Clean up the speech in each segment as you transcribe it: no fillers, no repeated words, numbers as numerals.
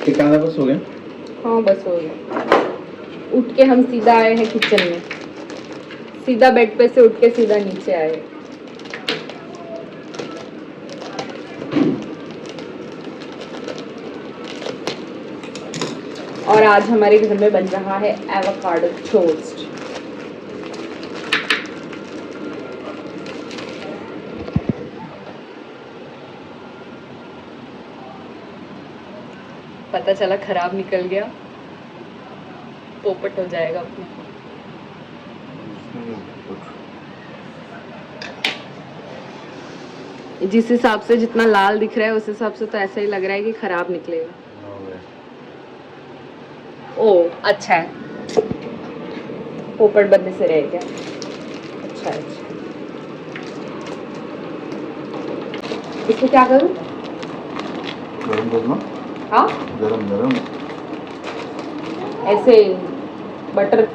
ठिकाना बस हो गया। हाँ बस हो गया। उठ के हम सीधा आए हैं किचन में, सीधा बेड पे से उठ के सीधा नीचे आए। और आज हमारे घर में बन रहा है एवोकाडो टोस्ट। पता चला खराब निकल गया, पोपट हो जाएगा अपने। जिस हिसाब से जितना लाल दिख रहा है उस हिसाब से तो ऐसा ही लग रहा है कि खराब निकलेगा। ओ अच्छा है, पोपट बनने से रह गया। अच्छा अच्छा, इसको क्या करूं? गरम करना। हाँ गरम गरम ऐसे बटर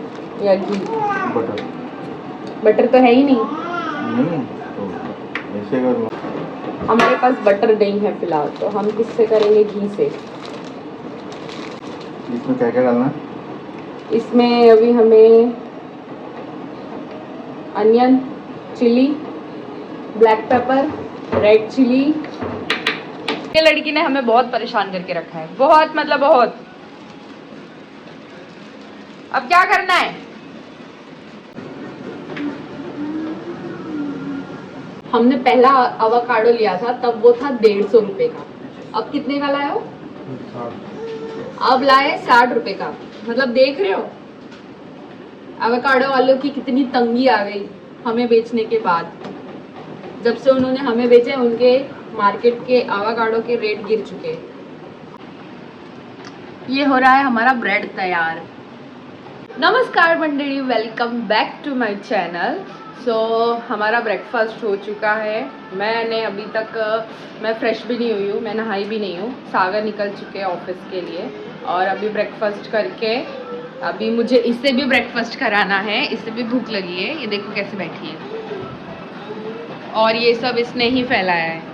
या घी? बटर। बटर तो है ही नहीं। नहीं तो ऐसे करना। हमारे पास बटर नहीं है फिलहाल, तो हम किससे करेंगे? घी से। इसमें क्या क्या डालना है? इसमें अभी हमें onion, chilli, black pepper, red chilli. ये लड़की ने हमें बहुत परेशान करके रखा है, बहुत मतलब बहुत। अब क्या करना है? हमने पहला अवाकाडो लिया था तब वो था 150 रुपए का। अब कितने का लाए हो? अब लाए 60 रुपए का। मतलब देख रहे हो अवाकाडो वालों की कितनी तंगी आ गई हमें बेचने के बाद। जब से उन्होंने हमें बेचे उनके मार्केट के अवाकाडो के रेट गिर चुके। ये हो रहा है हमारा ब्रेड तैयार। नमस्कार मंडली, welcome back to my channel. So हमारा ब्रेकफास्ट हो चुका है। मैंने अभी तक मैं फ्रेश भी नहीं हुई हूँ, मैं नहाई भी नहीं हूँ। सागर निकल चुके हैं ऑफिस के लिए और अभी ब्रेकफास्ट करके अभी मुझे इससे भी ब्रेकफास्ट कराना है। इससे भी भूख लगी है, ये देखो कैसे बैठी है। और ये सब इसने ही फैलाया है।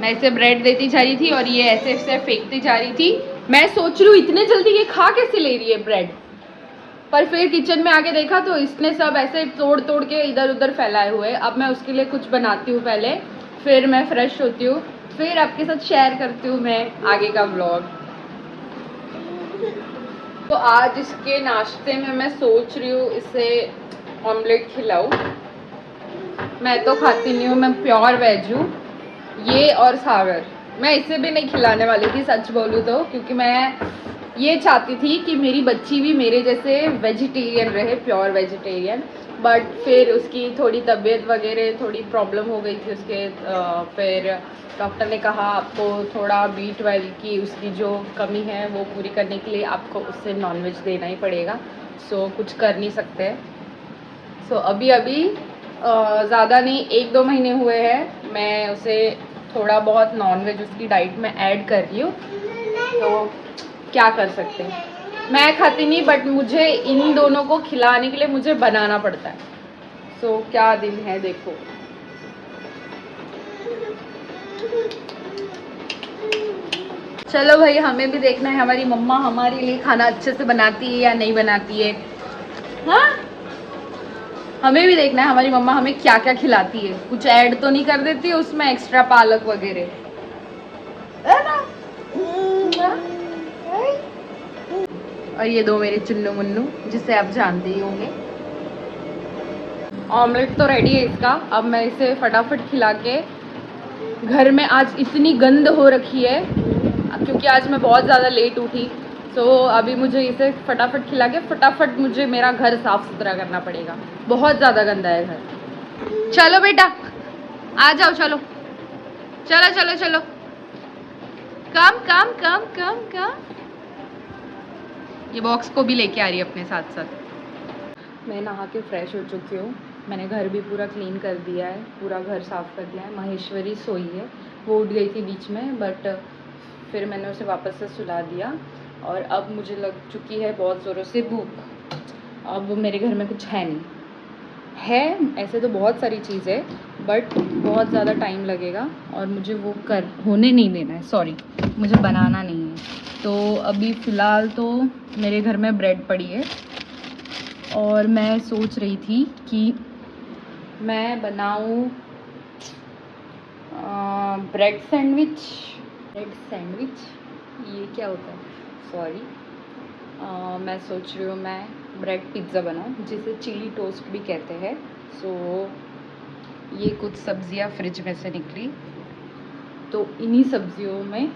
मैं इसे ब्रेड देती जा रही थी और ये ऐसे ऐसे फेंकती जा रही थी। मैं सोच रही हूँ इतने जल्दी ये खा कैसे ले रही है ब्रेड, पर फिर किचन में आके देखा तो इसने सब ऐसे तोड़ तोड़ के इधर उधर फैलाए हुए। अब मैं उसके लिए कुछ बनाती हूँ पहले, फिर मैं फ्रेश होती हूँ, फिर आपके साथ शेयर करती हूँ मैं आगे का व्लॉग। तो आज इसके नाश्ते में मैं सोच रही हूँ इसे ऑमलेट खिलाऊं। मैं तो खाती नहीं हूँ, मैं प्योर वेज हूँ। ये और सागर, मैं इसे भी नहीं खिलाने वाली थी सच बोलूँ तो, क्योंकि मैं ये चाहती थी कि मेरी बच्ची भी मेरे जैसे वेजिटेरियन रहे, प्योर वेजिटेरियन। बट फिर उसकी थोड़ी तबीयत वगैरह थोड़ी प्रॉब्लम हो गई थी उसके। फिर डॉक्टर ने कहा आपको थोड़ा B12 की उसकी जो कमी है वो पूरी करने के लिए आपको उससे नॉनवेज देना ही पड़ेगा। सो कुछ कर नहीं सकते। सो अभी अभी ज़्यादा नहीं, 1-2 महीने हुए हैं मैं उसे थोड़ा बहुत नॉनवेज उसकी डाइट में ऐड कर रही हूँ। तो क्या कर सकते हैं, मैं खाती नहीं बट मुझे इन दोनों को खिलाने के लिए मुझे बनाना पड़ता है। सो क्या दिन है देखो। चलो भाई, हमें भी देखना है हमारी मम्मा हमारे लिए खाना अच्छे से बनाती है या नहीं बनाती है। हाँ, हमें भी देखना है हमारी मम्मा हमें क्या क्या खिलाती है। कुछ ऐड तो नहीं कर देती है उसमें एक्स्ट्रा पालक वगैरह, है ना? और ये दो मेरे चुन्नू मुन्नू जिसे आप जानते ही होंगे। ऑमलेट तो रेडी है इसका। अब मैं इसे फटाफट खिला के, घर में आज इतनी गंद हो रखी है क्योंकि आज मैं बहुत ज़्यादा लेट उठी। सो अभी मुझे इसे फटाफट खिला के फटाफट मुझे मेरा घर साफ़ सुथरा करना पड़ेगा। बहुत ज़्यादा गंदा है घर। चलो बेटा आ जाओ, चलो चलो चलो चलो, कम कम कम कम कम। ये बॉक्स को भी लेके आ रही है अपने साथ साथ। मैं नहा के फ्रेश हो चुकी हूँ। मैंने घर भी पूरा क्लीन कर दिया है, पूरा घर साफ़ कर दिया है। महेश्वरी सोई है, वो उठ गई थी बीच में बट फिर मैंने उसे वापस से सुला दिया। और अब मुझे लग चुकी है बहुत ज़ोरों से भूख। अब मेरे घर में कुछ है नहीं, है ऐसे तो बहुत सारी चीज़ें बट बहुत ज़्यादा टाइम लगेगा और मुझे वो होने नहीं देना है। सॉरी, मुझे बनाना नहीं है। तो अभी फ़िलहाल तो मेरे घर में ब्रेड पड़ी है और मैं सोच रही थी कि मैं बनाऊं ब्रेड सैंडविच। ये क्या होता है? सॉरी। मैं सोच रही हूँ मैं ब्रेड पिज़्ज़ा बनाऊँ, जिसे चिली टोस्ट भी कहते हैं। सो ये कुछ सब्जियाँ फ्रिज में से निकली, तो इन्हीं सब्जियों में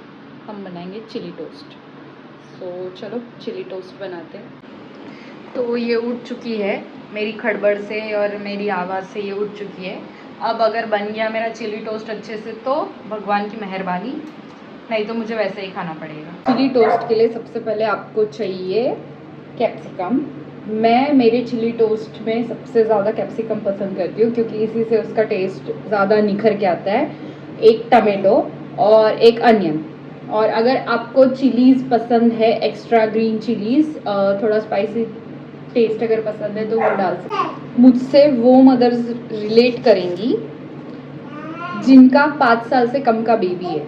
हम बनाएंगे चिली टोस्ट। सो चलो चिली टोस्ट बनाते हैं। तो ये उठ चुकी है मेरी खड़बड़ से और मेरी आवाज़ से, ये उठ चुकी है। अब अगर बन गया मेरा चिली टोस्ट अच्छे से तो भगवान की मेहरबानी, नहीं तो मुझे वैसे ही खाना पड़ेगा। चिली टोस्ट के लिए सबसे पहले आपको चाहिए कैप्सिकम। मैं मेरे चिली टोस्ट में सबसे ज़्यादा कैप्सिकम पसंद करती हूँ, क्योंकि इसी से उसका टेस्ट ज़्यादा निखर के आता है। एक टमाटो और एक अनियन। और अगर आपको चिलीज़ पसंद है, एक्स्ट्रा ग्रीन चिलीज़, थोड़ा स्पाइसी टेस्ट अगर पसंद है तो वो डाल सकते हैं। मुझसे वो मदर्स रिलेट करेंगी जिनका 5 साल से कम का बेबी है,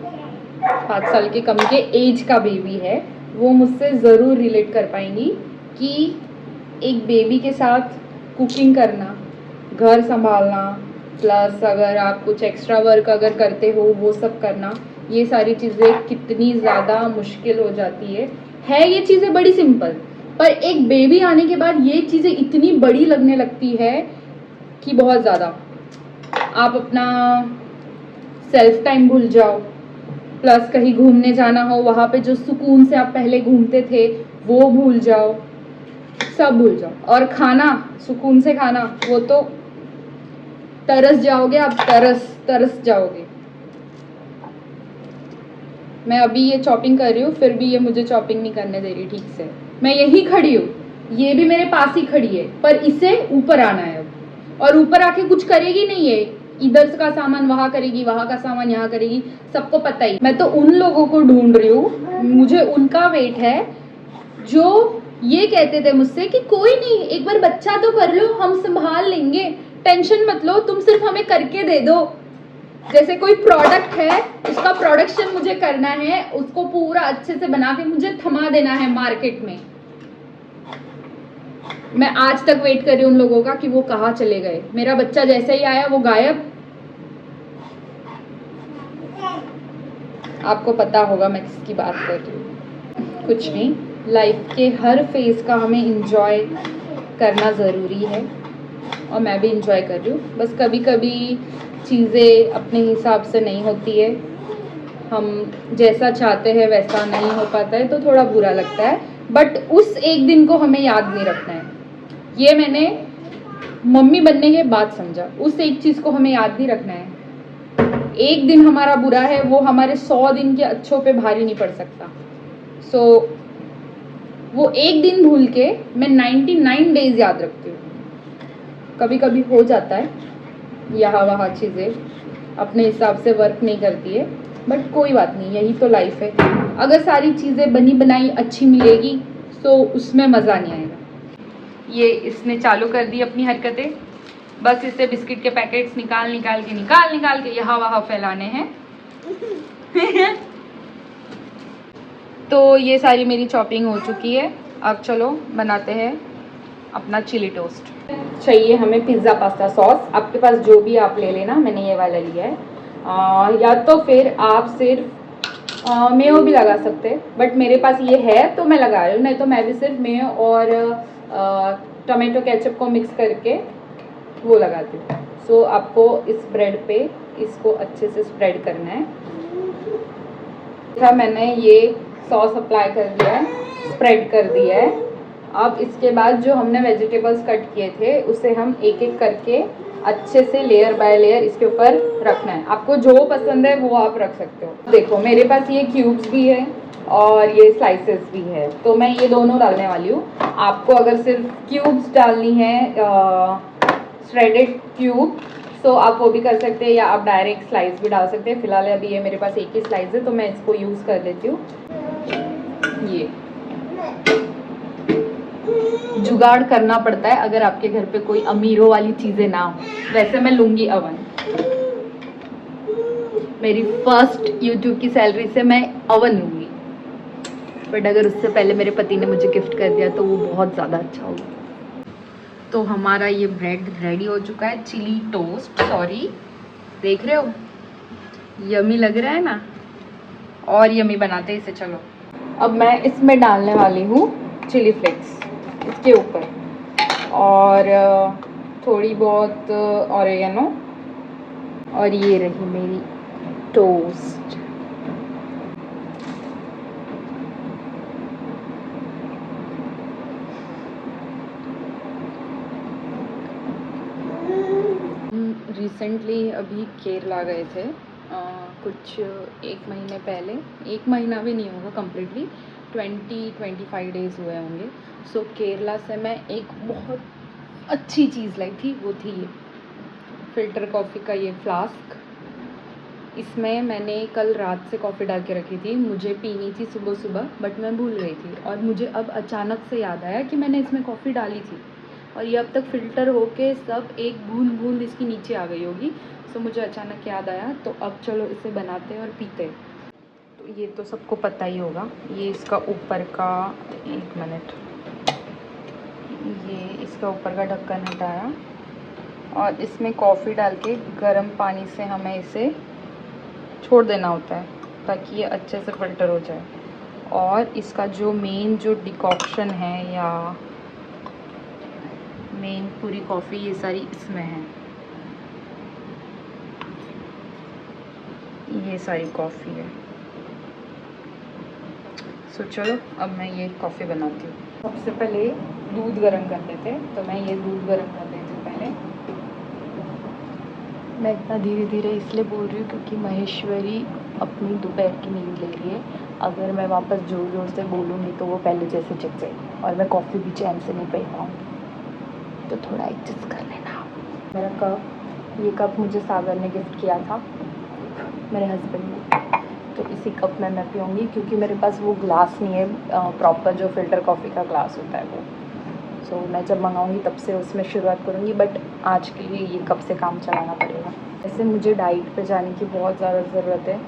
5 साल के कम के एज का बेबी है। वो मुझसे ज़रूर रिलेट कर पाएंगी कि एक बेबी के साथ कुकिंग करना, घर संभालना, प्लस अगर आप कुछ एक्स्ट्रा वर्क अगर करते हो वो सब करना, ये सारी चीज़ें कितनी ज़्यादा मुश्किल हो जाती है। ये चीज़ें बड़ी सिंपल, पर एक बेबी आने के बाद ये चीज़ें इतनी बड़ी लगने लगती है कि बहुत ज़्यादा। आप अपना सेल्फ टाइम भूल जाओ, प्लस कहीं घूमने जाना हो, वहाँ पे जो सुकून से आप पहले घूमते थे वो भूल जाओ, सब भूल जाओ। और खाना, सुकून से खाना, वो तो तरस जाओगे आप, तरस जाओगे। मैं अभी ये चॉपिंग कर रही हूँ, फिर भी ये मुझे चॉपिंग नहीं करने दे रही ठीक से। मैं यही खड़ी हूँ, ये भी मेरे पास ही खड़ी है, पर इसे ऊपर आना है अब। और ऊपर आके कुछ करेगी नहीं है, इधर का सामान वहाँ करेगी, वहाँ का सामान यहाँ करेगी, सबको पता ही। मैं तो उन लोगों को ढूंढ रही हूँ, मुझे उनका वेट है जो ये कहते थे मुझसे कि कोई नहीं, एक बार बच्चा तो कर लो, हम संभाल लेंगे, टेंशन मत लो, तुम सिर्फ हमें करके दे दो। जैसे कोई प्रोडक्ट है, उसका प्रोडक्शन मुझे करना है, उसको पूरा अच्छे से बना के मुझे थमा देना है मार्केट में। मैं आज तक वेट कर रही हूँ उन लोगों का कि वो कहाँ चले गए। मेरा बच्चा जैसे ही आया वो गायब। आपको पता होगा मैं किसकी बात कर रही हूँ। कुछ नहीं, लाइफ के हर फेज का हमें इंजॉय करना ज़रूरी है, और मैं भी इंजॉय कर रही हूँ। बस कभी कभी चीज़ें अपने हिसाब से नहीं होती है, हम जैसा चाहते हैं वैसा नहीं हो पाता है, तो थोड़ा बुरा लगता है। बट उस एक दिन को हमें याद नहीं रखना है, ये मैंने मम्मी बनने के बाद समझा। उस एक चीज़ को हमें याद नहीं रखना है। एक दिन हमारा बुरा है, वो हमारे 100 दिन के अच्छों पे भारी नहीं पड़ सकता। सो वो एक दिन भूल के मैं 99 डेज याद रखती हूँ। कभी कभी हो जाता है, यहाँ वहाँ चीज़ें अपने हिसाब से वर्क नहीं करती है, बट कोई बात नहीं, यही तो लाइफ है। अगर सारी चीज़ें बनी बनाई अच्छी मिलेगी तो उसमें मज़ा नहीं आएगा। ये इसने चालू कर दी अपनी हरकतें, बस इसे बिस्किट के पैकेट्स निकाल के यहाँ वहाँ फैलाने हैं। तो ये सारी मेरी चॉपिंग हो चुकी है। अब चलो बनाते हैं अपना चिली टोस्ट। चाहिए हमें पिज़्ज़ा पास्ता सॉस, आपके पास जो भी आप ले लेना, मैंने ये वाला लिया है। या तो फिर आप सिर्फ मेयो भी लगा सकते हैं, बट मेरे पास ये है तो मैं लगा रही हूँ, नहीं तो मैं भी सिर्फ मेयो और टमाटो केचप को मिक्स करके वो लगाती हूँ। सो आपको इस ब्रेड पे इसको अच्छे से स्प्रेड करना है। मैंने ये सॉस अप्लाई कर दिया है, स्प्रेड कर दिया है। अब इसके बाद जो हमने वेजिटेबल्स कट किए थे उसे हम एक एक करके अच्छे से लेयर बाय लेयर इसके ऊपर रखना है। आपको जो पसंद है वो आप रख सकते हो। देखो मेरे पास ये क्यूब्स भी है और ये स्लाइसेस भी है, तो मैं ये दोनों डालने वाली हूँ। आपको अगर सिर्फ क्यूब्स डालनी है, श्रेडेड क्यूब, तो आप वो भी कर सकते हैं, या आप डायरेक्ट स्लाइस भी डाल सकते हैं। फिलहाल अभी ये मेरे पास एक ही स्लाइस है तो मैं इसको यूज़ कर लेती हूँ। ये जुगाड़ करना पड़ता है अगर आपके घर पे कोई अमीरों वाली चीज़ें ना हो। वैसे मैं लूँगी अवन, मेरी फर्स्ट यूट्यूब की सैलरी से मैं अवन लूँगी। बट अगर उससे पहले मेरे पति ने मुझे गिफ्ट कर दिया तो वो बहुत ज़्यादा अच्छा होगा। तो हमारा ये ब्रेड रेडी हो चुका है, चिली टोस्ट, सॉरी, देख रहे हो, यमी लग रहा है ना, और यमी बनाते हैं इसे। चलो अब मैं इसमें डालने वाली हूँ चिली फ्लेक्स इसके ऊपर, और थोड़ी बहुत ऑरिगेनो, और ये रही मेरी टोस्ट। रिसेंटली अभी केरला गए थे, कुछ 1 महीने पहले, 1 महीना भी नहीं होगा कम्प्लीटली, 20-25 डेज़ हुए होंगे। सो केरला से मैं एक बहुत अच्छी चीज़ लाई थी, वो थी ये फ़िल्टर कॉफ़ी का ये फ्लास्क। इसमें मैंने कल रात से कॉफ़ी डाल के रखी थी, मुझे पीनी थी सुबह सुबह, बट मैं भूल गई थी, और मुझे अब अचानक से याद आया कि मैंने इसमें कॉफ़ी डाली थी, और ये अब तक फ़िल्टर होके सब एक बूंद बूंद इसकी नीचे आ गई होगी। सो मुझे अचानक याद आया, तो अब चलो इसे बनाते हैं और पीते हैं। तो ये तो सबको पता ही होगा, ये इसका ऊपर का, 1 मिनट, ये इसका ऊपर का ढक्कन हटाया, और इसमें कॉफ़ी डाल के गर्म पानी से हमें इसे छोड़ देना होता है ताकि ये अच्छे से फ़िल्टर हो जाए। और इसका जो मेन जो डिकॉक्शन है, या मेन पूरी कॉफ़ी, ये सारी इसमें है, ये सारी कॉफ़ी है। सो चलो अब मैं ये कॉफ़ी बनाती हूँ। सबसे पहले दूध गर्म कर लेते हैं, तो मैं ये दूध गर्म कर लेती हूँ पहले। मैं इतना धीरे धीरे इसलिए बोल रही हूँ क्योंकि महेश्वरी अपनी दोपहर की नींद ले रही है। अगर मैं वापस ज़ोर ज़ोर से बोलूँगी तो वो पहले जैसे जग जाएगी, और मैं कॉफ़ी भी चैन से नहीं पी पाऊँगी, तो थोड़ा एडजस्ट कर लेना। मेरा कप, ये कप मुझे सागर ने गिफ्ट किया था, मेरे हस्बैंड ने, तो इसी कप में मैं पीऊँगी क्योंकि मेरे पास वो ग्लास नहीं है प्रॉपर, जो फ़िल्टर कॉफ़ी का ग्लास होता है वो। सो मैं जब मंगाऊँगी तब से उसमें शुरुआत करूँगी, बट आज के लिए ये कप से काम चलाना पड़ेगा। ऐसे मुझे डाइट पे जाने की बहुत ज़्यादा ज़रूरत है,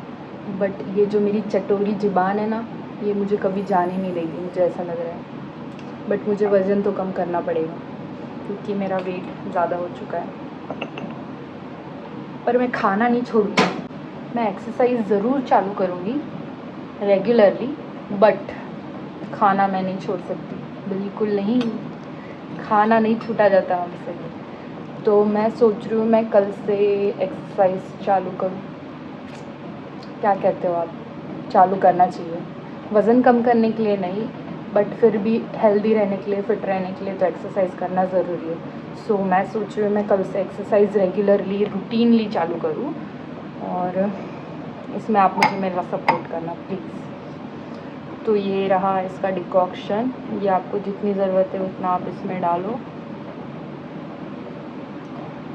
बट ये जो मेरी चटोरी ज़ुबान है ना, ये मुझे कभी जाने नहीं देगी, मुझे ऐसा लग रहा है। बट मुझे वज़न तो कम करना पड़ेगा क्योंकि मेरा वेट ज़्यादा हो चुका है। पर मैं खाना नहीं छोड़ूँगी, मैं एक्सरसाइज ज़रूर चालू करूँगी रेगुलरली, बट खाना मैं नहीं छोड़ सकती, बिल्कुल नहीं, खाना नहीं छूटा जाता हमसे। तो मैं सोच रही हूँ मैं कल से एक्सरसाइज चालू करूँ, क्या कहते हो आप? चालू करना चाहिए, वज़न कम करने के लिए नहीं, बट फिर भी हेल्दी रहने के लिए, फ़िट रहने के लिए तो एक्सरसाइज करना ज़रूरी है। सो मैं सोच रही हूँ मैं कल से एक्सरसाइज रेगुलरली, रूटीनली चालू करूँ, और इसमें आप मुझे मेरा सपोर्ट करना प्लीज़। तो ये रहा इसका डिकॉक्शन, ये आपको जितनी ज़रूरत है उतना आप इसमें डालो।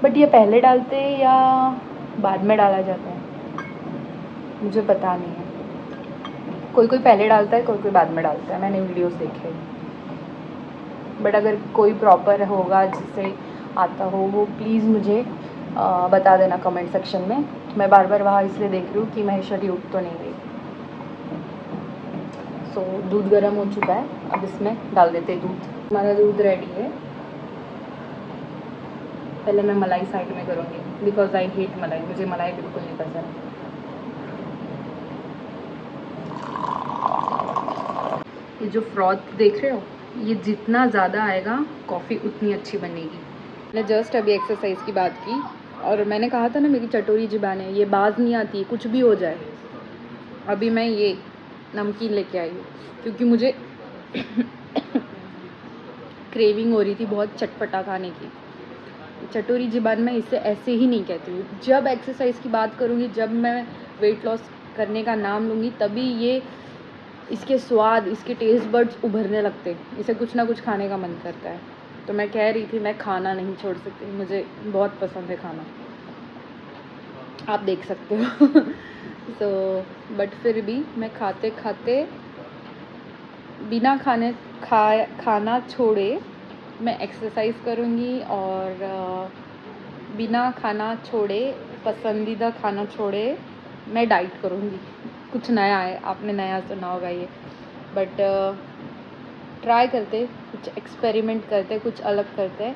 बट ये पहले डालते हैं या बाद में डाला जाता है, मुझे पता नहीं है। कोई कोई पहले डालता है, कोई कोई बाद में डालता है, मैंने वीडियोस देखे। बट अगर कोई प्रॉपर होगा जिसे आता हो, वो प्लीज़ मुझे बता देना कमेंट सेक्शन में। मैं बार बार वहाँ इसलिए देख रही हूँ कि महेश्वरी उठ तो नहीं गई। सो दूध गर्म हो चुका है, अब इसमें डाल देते हैं दूध। हमारा दूध रेडी है। पहले मैं मलाई साइड में करूँगी बिकॉज आई हेट मलाई, मुझे मलाई बिल्कुल नहीं पसंद। ये जो फ्रॉथ देख रहे हो, ये जितना ज़्यादा आएगा कॉफ़ी उतनी अच्छी बनेगी। मैंने जस्ट अभी एक्सरसाइज की बात की, और मैंने कहा था ना मेरी चटोरी ज़ुबान है, ये बाज नहीं आती है, कुछ भी हो जाए। अभी मैं ये नमकीन लेके आई हूँ क्योंकि मुझे क्रेविंग हो रही थी बहुत चटपटा खाने की। चटोरी ज़ुबान में इसे ऐसे ही नहीं कहती हूँ। जब एक्सरसाइज की बात करूँगी, जब मैं वेट लॉस करने का नाम लूँगी, तभी ये इसके स्वाद, इसके टेस्ट बड्स उभरने लगते हैं, इसे कुछ ना कुछ खाने का मन करता है। तो मैं कह रही थी मैं खाना नहीं छोड़ सकती, मुझे बहुत पसंद है खाना, आप देख सकते हो। सो बट फिर भी मैं खाते खाते बिना खाना छोड़े मैं एक्सरसाइज करूँगी, और बिना खाना छोड़े, पसंदीदा खाना छोड़े मैं डाइट करूँगी। कुछ नया है, आपने नया सुना होगा ये। बट ट्राई करते, कुछ एक्सपेरिमेंट करते, कुछ अलग करते।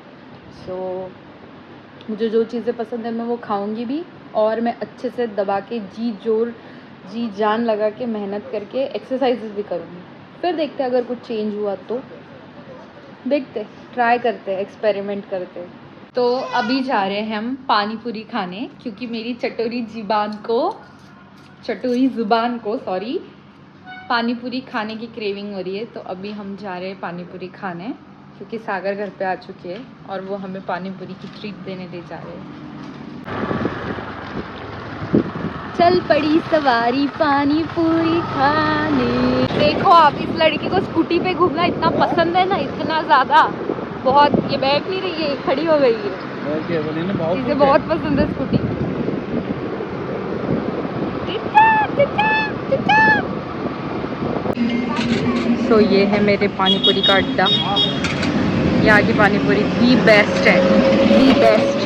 सो मुझे जो चीज़ें पसंद है मैं वो खाऊंगी भी, और मैं अच्छे से दबा के जी जान लगा के मेहनत करके एक्सरसाइजेस भी करूँगी। फिर देखते अगर कुछ चेंज हुआ तो देखते, ट्राई करते, एक्सपेरिमेंट करते। तो अभी जा रहे हैं हम पानी पूरी खाने, क्योंकि मेरी चटोरी ज़ुबान को सॉरी पानी पूरी खाने की क्रेविंग हो रही है। तो अभी हम जा रहे हैं पानी पूरी खाने, क्योंकि सागर घर पे आ चुके हैं और वो हमें पानी पूरी की ट्रीट देने ले जा रहे हैं। चल पड़ी सवारी पानी पूरी खाने। देखो आप, इस लड़की को स्कूटी पे घूमना इतना पसंद है ना, इतना ज़्यादा, बहुत। ये बैठ नहीं रही है, खड़ी हो गई है। इसे बहुत पसंद है स्कूटी। सो ये है मेरे पानी पूरी का अड्डा। यहाँ की पानी पूरी दी बेस्ट है, दी बेस्ट।